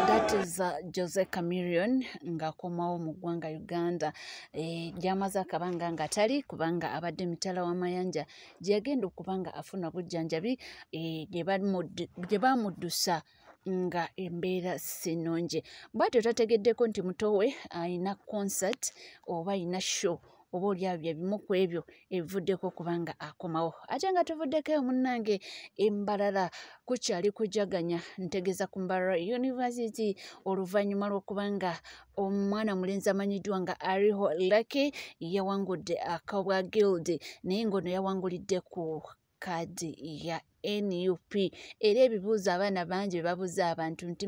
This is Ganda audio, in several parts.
That is Jose Chameleone nga komawo mu ggwanga Uganda. Jamaza kabanga nga tali kubanga abadde mitala wa mayanja gyagenda okubanga afuna bujjanjabi gye bamuddusa nga embeera sinonje. Bwatyo tategeddeko nti mutowe ayina concert oba ayina show oba olyawo bimu ku ebyo ebivuddeko kubanga akomawo. Ate nga tuvuddeko munnange embalala kukyali kujaganya ntegeza ku Mbarara University oluvannyuma lw'okubanga omwana mulenzi amanyiddwa nga Ariho Lucky yawangudde akabwa Guild naye ng'ono yawangulidde ku kaadi ya NUP. Era ebibuuzo abaana bangi babuuza abantu nti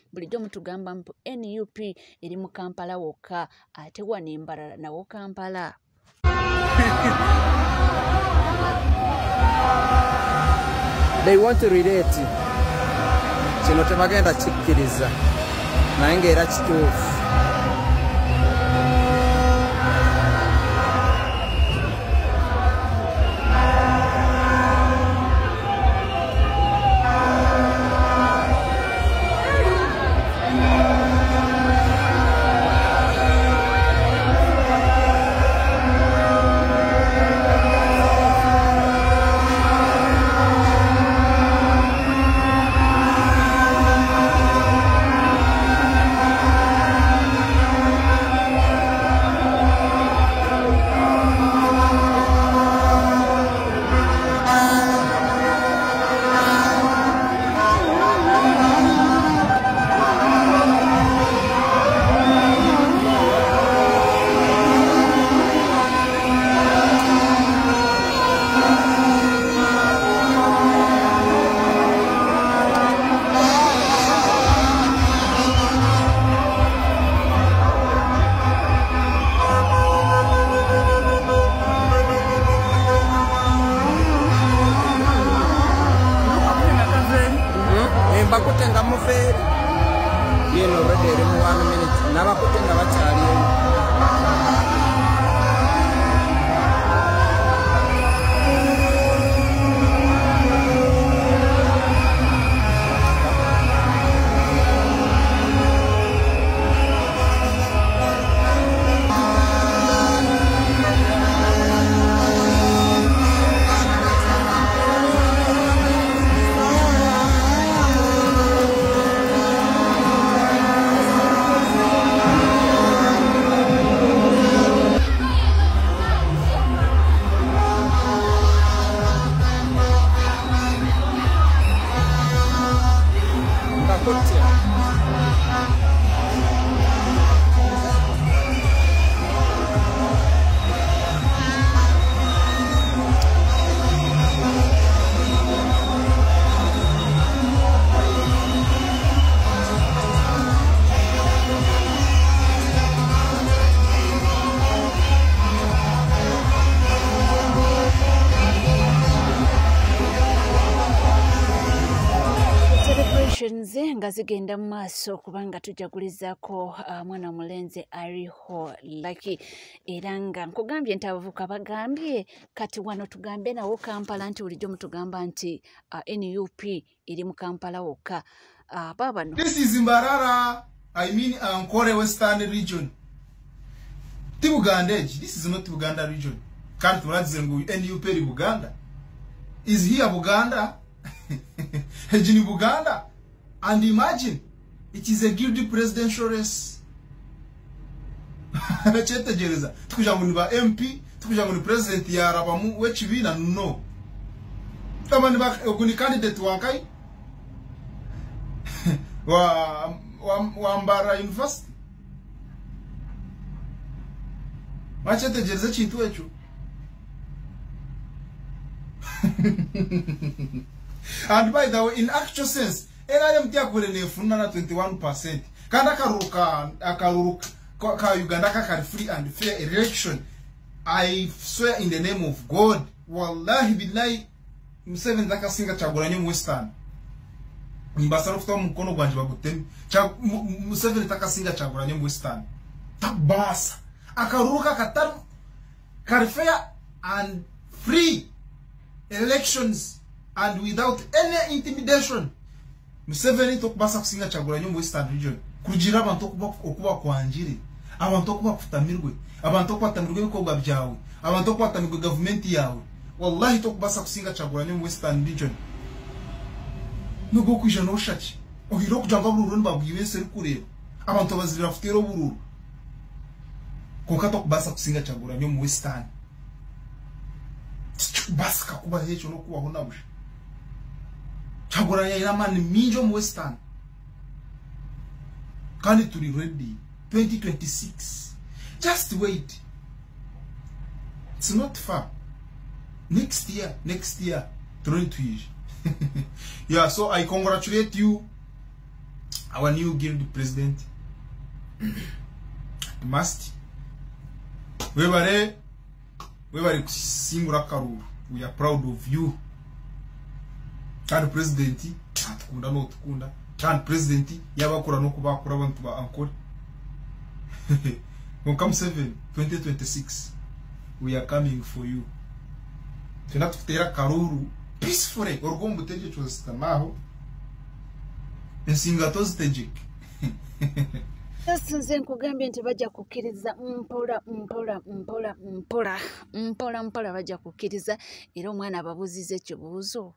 bulijjo mutugamba mpu NUP eri mu Kampala wokka ate wano Embalala nawo Kampala. They want to relate. Kino tebagenda kikkiriza naye ng'era kituufu. Bakutenga muferi yeno redere mu 1 minute nabakutenga bakyali nga zigenda mu maaso kubanga tujagulizaako mwana mulenzi Ariho Lucky. Era nga nkugambye nti abavuka bagambye kati wano tugambe nawo Kampala nti bulijjo mutugamba nti NUP eri mu Kampala wokka. Babano. This is Mbarara, I mean Ankole Western region. Tibugandeji, this is not Buganda region. Can't Zengu NUP Buganda. Is here Buganda? Hejini Buganda? And imagine, it is a guilty presidential race. Chete gereza. Tukujanguni ba MP, tukujanguni president ya Arabamu, wechivina no. Kama ni ba oguni candidate wakai wa Mbarara University. Machete gereza chintu echu. And by the way, in actual sense, NRM tiakule nefuna na 21%. Kanda akaruruka ka Uganda ka free and fair election. I swear in the name of God, wallahi billahi, Museveni takasinga Kyagulanyi mu Western mbasara kufuta mukono gwanje bagutemi Museveni takasinga Kyagulanyi mu Western tabasa akaruka katari fair and free elections and without any intimidation. Museveni tokubasa kusinga Kyagulanyi mu Western region kugira abantu okuba kwanjire abantu okuba kutamirwe abantu okubatamirwe ibikorwa byawe abantu okubatamirwe government yawe wallahi tokubasa kusinga Kyagulanyi mu Western region nugo kwija no shaki ohiro kujanga bururu nibabwiwe seri kureba abantu bazira futero bururu konka tokubasa kusinga Kyagulanyi mu Western basa kuba hecho no kubaho nabusha Kyagulanyi iramani minjo mu Western kandi turi ready 2026 just wait, it's not far. Next year yeah, so I congratulate you, our new guild president. Must we were singura Karuru. We are proud of you. Kandi president atukunda no tukunda. Kandi president yabakura no kubakura abantu ba ankore. Come 2026 we are coming for you. Tuna tutera Karuru peacefully orugombo teje cyose naho ensinga tozitegek. Nze nkugambye nti bajja kukkiriza mpola bajja kukkiriza era omwana ababuuziza ekibuuzo.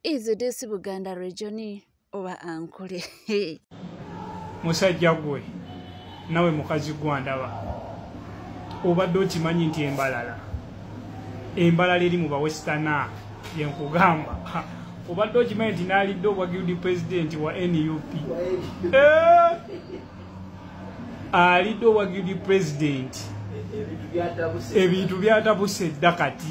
Is this Buganda region oba ankole? Musajja gwe nawe mukazi gwandaba obadde okimanyi nti embalala eri mu ba Westerner yenkugamba obadde okimanyi nti naalidde obwa guild president wa NUP alidde obwa guild president ebintu byatabuse ddakati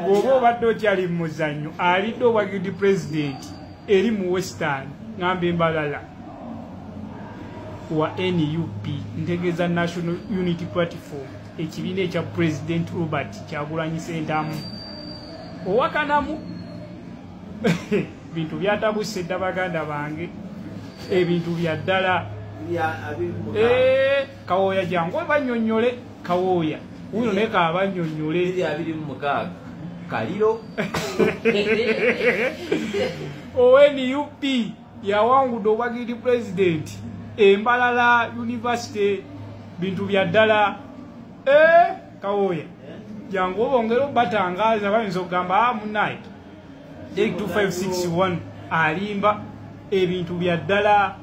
bw'oba obadde okyali mu muzannyo alidde obwa guild president eri mu Western ngamba embalala wa NUP ntegeeza National Unity Platform ekibiina ekya President Robert Kyagulanyi Ssentamu owakanamu bintu byatabuse dda baganda bange ebintu bya ddala Kawoya jangu banyonyole Kawoya uyo neka abanyonyole 26 kaliro NUP yawangudde obwa guild president Embalala University bintu bya ddala Kawoya jangu obongero batangaza bayinza okugamba munayi 2561 alimba ebintu bya ddala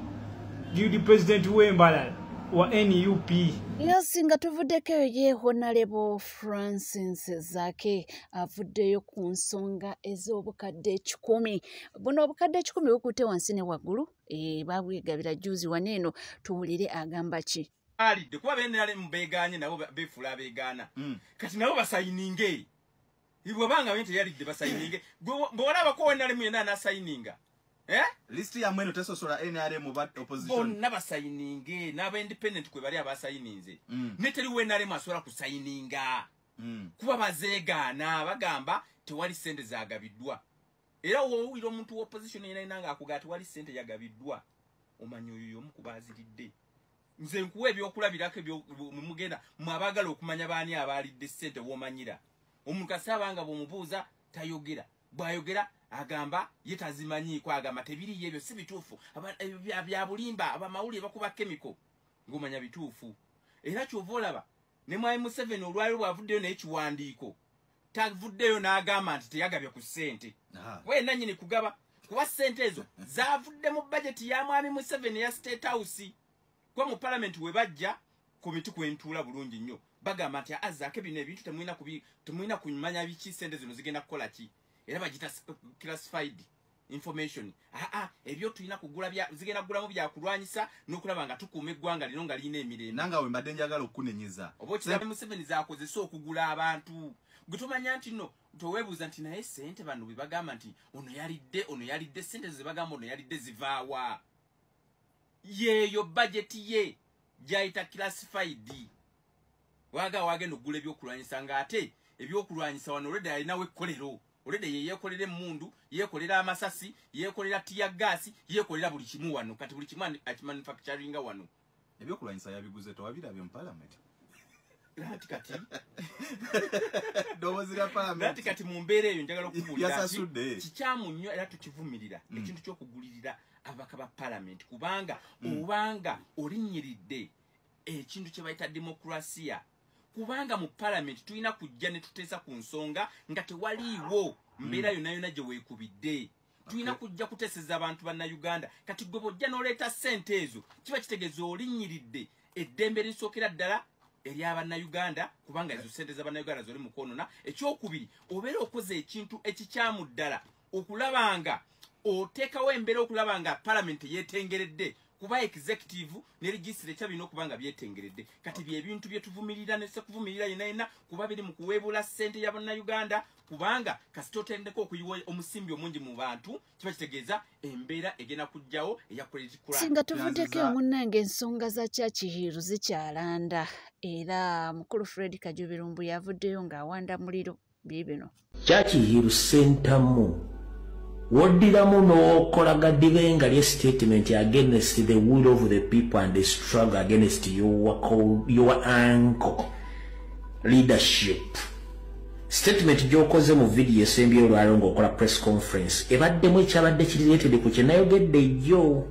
guild president w'Embalala wa NUP. Yasinga tuvuddeko ye Honorable Francis Zake avuddeyo ku nsonga ez'obukadde 10. Buno obukadde 10 bukute wansi ne waggulu babwegabira juzi waneeno tuwulire agamba ki. Alidde kuba benale mbeganye nabo befula abegaana. Kati nabo basayininge. Ibwo banga bente yalidde basayininge. Mbona ko wenale mwena na sayininga. List ya mweno tesosola NRM ba opposition. Bonna basayininge naba independent kwe bali abasayininze. Neteri wenale masola kusayininga. Kuba bazegaana bagamba tewali sente zagabiddwa. Era wo omuntu wa opposition inanga akugati wali sente yagabiddwa. Omanyo yoyo mukubaziridde. Nze nkuwe ebyokulabirako mugenda mwabagala okumanya baani abalidde sente womanyira. Omuntu kasabanga bomubuuza tayogera. Bwayogera agamba yetazimanyi kwagamba tebiri yebyo si bituufu bya bulimba abamawuli bakuba chemical ngomanya bituufu era kyovolaba ne mwai Museveni olwali bwavuddeyo n'ekiwandiiko tavuddeyo n'agamba nti teyagabye ku ssente wena nyini kugaba kuba ssente ezo zavudde mu budget ya mwami Museveni ya State House kwa mu parliament we bajja komiti kwentuula bulungi nnyo bagamba nti azake bino ebintu temwina kumanya biki ssente zino zigenda kukola ki era bagita classified information ebyo tulina kugula bya zigenda kugulamu bya kulwanyisa n'okulaba nga tukuuma eggwanga lino nga lina emirembe nanga we mbadde njagala okunenyeza obokirabe Museveni zaakozesa okugula abantu gutumanya nti no towebuuza nti naye sente bano bwe bagamba nti ono yalidde sente ze bagamba ono yalidde zivaawa yeeyo budget ye gyayita classified wagenda okugula ebyokulwanyisa nga ate ebyokulwanyisa wano olwedde alinawo ekkolero olede yeyekolera emmundu yekolera amasasi yekolera tiya gasi yekolera buli kimu wano kati buli kimu akimanufacturinga wano ebyokulwanyisa yabiguze tewabirabye mu parliament kati dowozira parliament kati mu mbeera eyo njagala okubuulira yasasudde kikyamu nnyo era tukivumirira ekintu ky'okugulirira ababaka ba parliament kubanga obanga olinnyiridde ekintu kye bayita demokrasiya kubanga mu parliament tulina kujja ne tuteesa ku nsonga nga tewaliiwo mbeera yonna gye weekubidde tulina kujja kuteeseza abantu bannayuganda kati gwe bojja n'oleeta ssente ezo kiba kitegeeza olinnyiridde eddembe erisookera ddala ery'abannayuganda kubanga ezo ssente z'abannayuganda zoli mu kwonona ekyokubiri obeera okoze ekintu ekikyamu ddala okulabanga oteekawo embeera okulabanga parliament yeetengeredde kuba executive ne registre kyabina okubanga byetengeredde kati bye bintu bye tuvumirira ne sekuvumirira yenna kuba biri mu kuweebula ssente y'abannayuganda kubanga kasita otendeko okuyiwa omusimbi omungi mu bantu kiba kitegeeza embeera egenda kujjawo eya credit crunch singa tuvuddeko munnange ensonga za Churchill zikyalanda era mukulu Fred Kajubirumbu yavuddeyo ng'awanda muliro bibino Churchill sentamu woddiramu n'okolaga dibenga lye statement against the will of the people and the struggle against your uncle leadership. Statement gy'okoze mu video esembyeyo olwaliro ng'okola press conference ebaddemu ekyabadde kirireetedde ku kye nayogedde jjo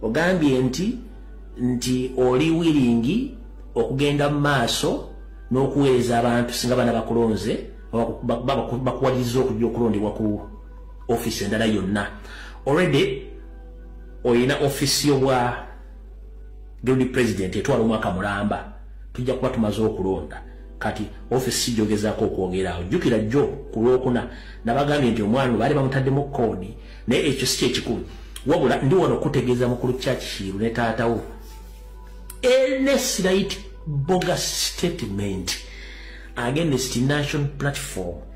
ogambye nti oli wiringi okugenda mu maaso n'okuweereza abantu singa bana bakulonze bakuwaliriza okujja okulondebwa ku office endala yonna already oyina office y'obwa guild president etwala omwaka mulamba tujja kuba tumaze okulonda kati office jogezaako okwogerawo jjukira jjo ku lwokuna nabagambye nti omwana baali bamutaddemu koodi naye ekyo si kyekikulu wabula ndi wano okutegeeza mukulu Churchill ne taatawo slight bogus statement against national platform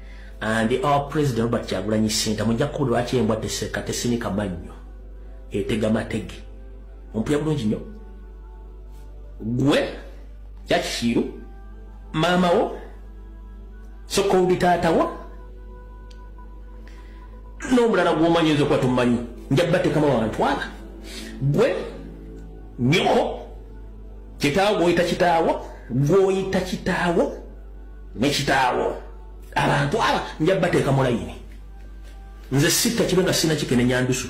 and our president Robert Kyagulanyi Ssentamu mujja kukola lwaki embwa teseka tesinika mannyo etega matege ompulya bulungi nnyo gwe Churchill mama wo sokowuli taatawo n'omulala gw'omanyi nze okuba tumanyi nja batekama wantwala gwe nyoko kitaawo gw'oyita kitaawo ne kitaawo abantu aba nja bateeka mu layini nze sitta kibe nga sina kikene nyandusu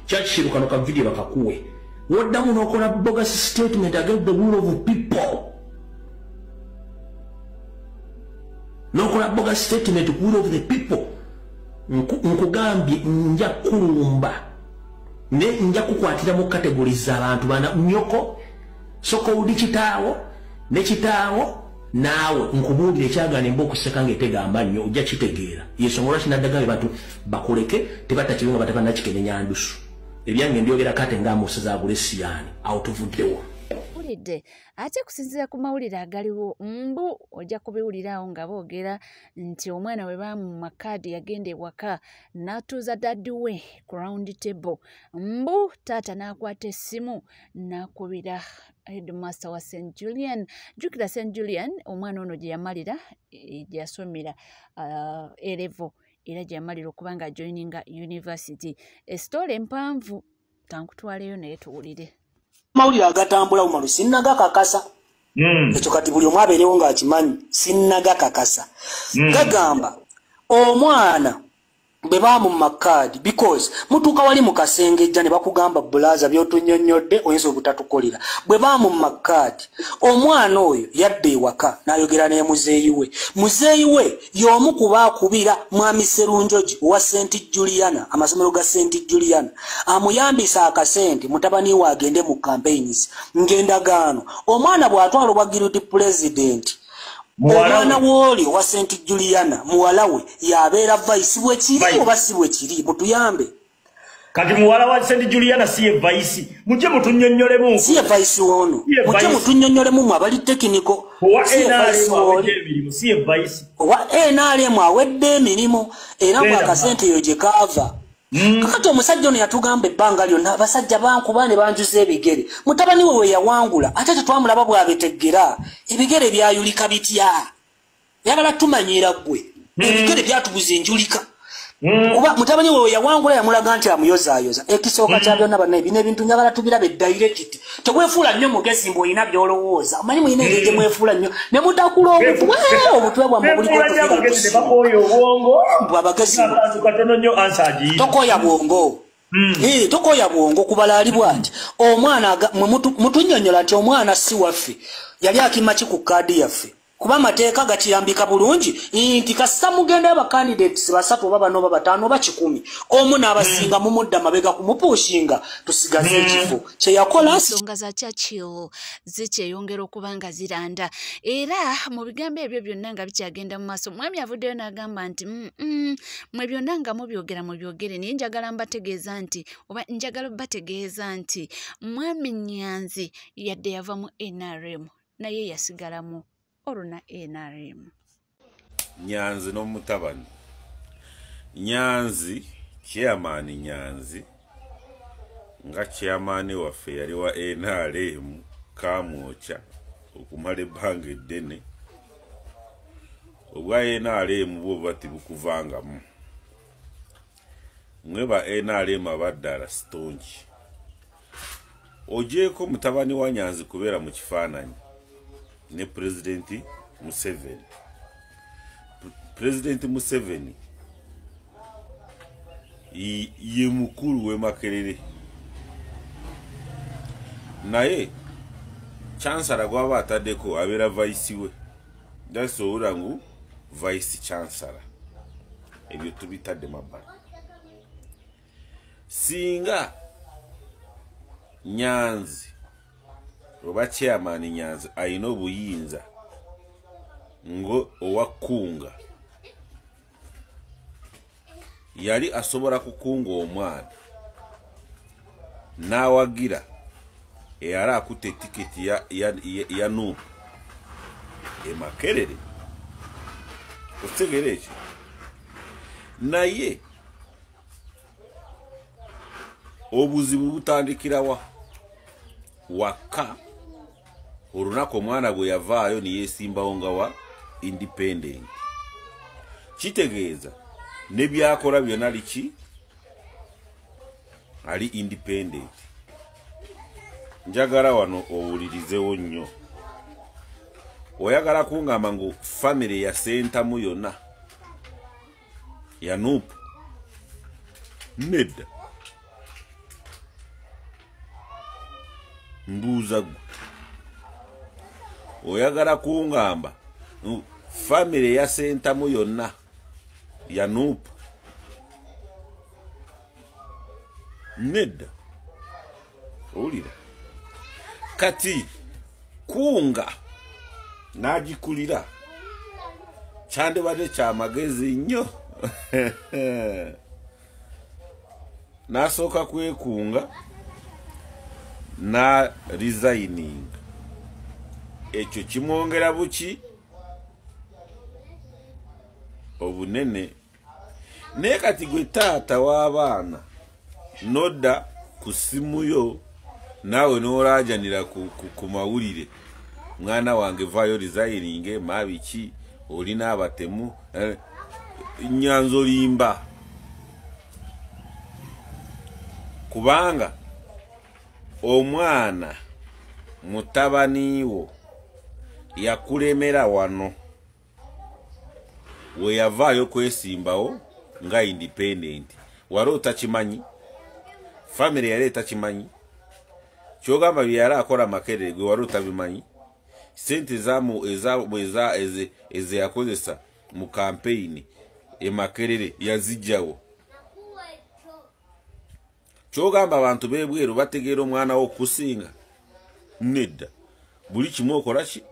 Churchill kano ka video bakakuwe woddamu n'okola bogus statement against the will of people n'okola bogus statement will of the people nkugambye nja kulumba ne nja kukwatira mu categories z'abantu bana nyoko sokowuli kitaawo ne kitaawo naawe nkubuulira ekyagaana emba okuseka ng'etega amannyo ojja kitegeera yensonga lwaki naddagabe bantu bakuleke tebattakibe nga bateeka nakikene nyandusu ebyange ndyogera kate ng'amuusa zaagula essiyani awo tuvuddewo mpulidde ate kusinziira ku mawulire agaliwo mbu ojja kubiwulirawo nga boogera nti omwana we bamuma kaadi yagenda ewaka n'atuuza daddi we ku round table mbu taata n'akwata essimu n'akubira headmaster wa St. Julian jjukira St. Julian omwana ono gye yamalira gye yasomera A-level era gye yamalira okuba nga joininga university esitole empanvu kankutwaleyo naye tuwulire mawulire agatambula umalu sinnagakakasa ekyo kati buli omu abeerewo ng'akimanyi sinnagakakasa gagamba omwana bwe bamumma kaadi because mutuuka wali mu kasengejja ne bakugamba bulaza by'otunnyonnyodde oyinza obutatukolera bwe bamumma kaadi omwana oyo yadda ewaka n'ayogera ne muzeeyi we y'omu ku baakubira mwami Sserunjogi owa St. Juliana amasomero ga St. Juliana amuyambisa akasente mutabani we agende mu campaigns ng'endagaano omwana bw'atwala obwa guild president omwana w'oli owa St. Juliana muwala we yabeera vice bwe kiri oba si bwe kiri mutuyambe kati muwala wa St. Juliana siye vice mujje mutunnyonnyolemu siye vice wono mujje mutunnyonnyolemu mu abali tekiniko siye vice owa NRM awedde emirimu era mu akasente eyo gye kaava kakati omusajja ono yatugamba ebbanga lyonna abasajja bankuba ne banjuza ebigere mutabani we yawangula ate tetwamulaba bw'abeteggera ebigere byayulika bitya yagala tumanyira ggwe ebigere byatubuzinjulika kuba mutabani wewe yawangula yamulaga nti amuyozayoza ekisooka kya byonna banna ebino ebintu njagala tubirabe direct tekwefuula nnyo mugezi mbu olina byolowooza omanyi muyina engeri gye mwefuula nnyo ne mutakula obutwe bwammwe bulikobwabagezi tokoya bwongo tokoya bwongo kubala ali bwanti omwana mutunyonyola nti omwana si waffe yali akimaki ku kaadi yaffe kuba amateeka gakiyambika bulungi nti kasita mugenda abacandidates basatu oba bano oba bataano oba 10 omu n'abasinga mumudda mabega kumupushinga tusigaze ekifo kyeyakola ensonga za Churchill zikyeyongera okuba nga ziranda era mu bigambo ebyo byonna nga bikyagenda mu maaso mwami avuddeyo n'agamba nti mwe byonna nga mubyogera naye njagala mbategeeza nti oba njagala bategeeza nti mwami Nyanzi yadde yava mu NRM naye yasigalamu Oruna NRM. Nyanzi no mutabani. Nyanzi, chairman Nyanzi. Nga chairman waffe yali wa NRM kamwocha okumale bange dene. Obwa NRM bo bati bukuvangamu. Mweba NRM abaddala stonji. Ojeeko mutabani wa Nyanzi kubeera mu kifaananyi. Ne President Museveni. President Museveni ye mukulu we Makerere. Naye chancellor gwaba atadeko abera vice we. Daso urangu vice chancellor. Ebyo tubitadde mabala. Singa Nyanzi oba chairman Nyanzi ayina obuyinza ngo owakunga yali asobola kukunga omwana n'awagira eyali akutte tiketi ya Nuupu Makerere otegere ekyo naye obuzibu butandikirawa waka olunaku omwana gwe yavaayo niyesimbawo nga wa independent kitegeeza ne byakola byonna liki ali independent. Njagala wano owulirizewo nnyo oyagala kungamba ngu family ya sentamu yonna ya Nuupu nedda mbuuza gwe oyagala kungamba family ya sentamu yonna ya Nuupu nedda owulira kati kunga nagikulira kyandibadde kyamagezi nnyo nasooka kwekunga na resigning ekyo kimwongera buki obunene naye kati gwe taata w'abaana nodda ku simu yo naawe n'olaajanira ku mawulire mwana wange vaayo resigning mabiki olina abatemu Nyanzi olimba kubanga omwana mutabaniwo yakulemera wano we yavaayo kwesimbawo nga independent wali otakimanyi family yali etakimanyi kyogamba byeyali akola Makerere gwe wali otabimanyi sente eze yakozesa mu campaign Makerere yazijjawo kyogamba abantu bebweru bategeera omwana wo okusinga nedda buli kimu okola ki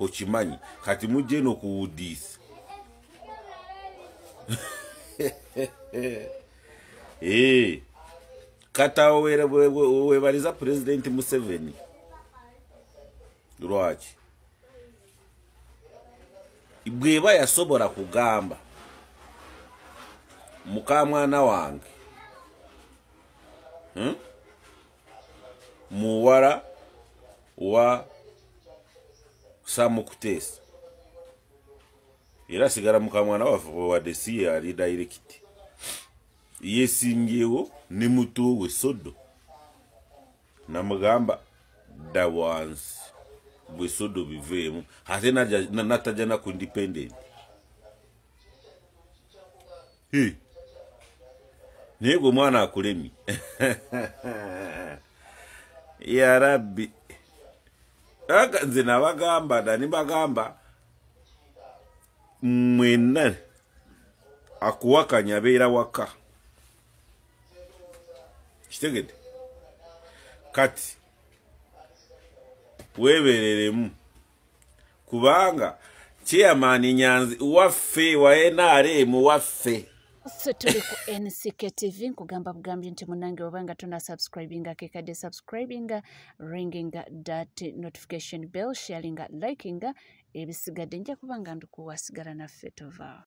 okimanyi kati mujje n'okuwudiisa kata webaliza President Museveni lwaki bweba yasobola kugamba mukamwana wange muwala wa Samukutesa era sigala mukamwana waffe wadde si ali direct yesimbyewo ne muto we Sodo namugamba da wansi bwe Sodo biveemu ate natajana ku independent naye gwe mwana akulemi ya rabbi nze nabagamba dani bagamba mwenna akuwakanya beera waka kitegedde kati webereremu kubanga chairman Nyanzi waffe wa NRM waffe so tuli ku NCK TV nkugamba bugambye nti munange obanga tuna subscribinga kekade subscribinga ringinga that notification bell sharinga likinga ebisigadde nja kubanga ndikuwasigala naffe tova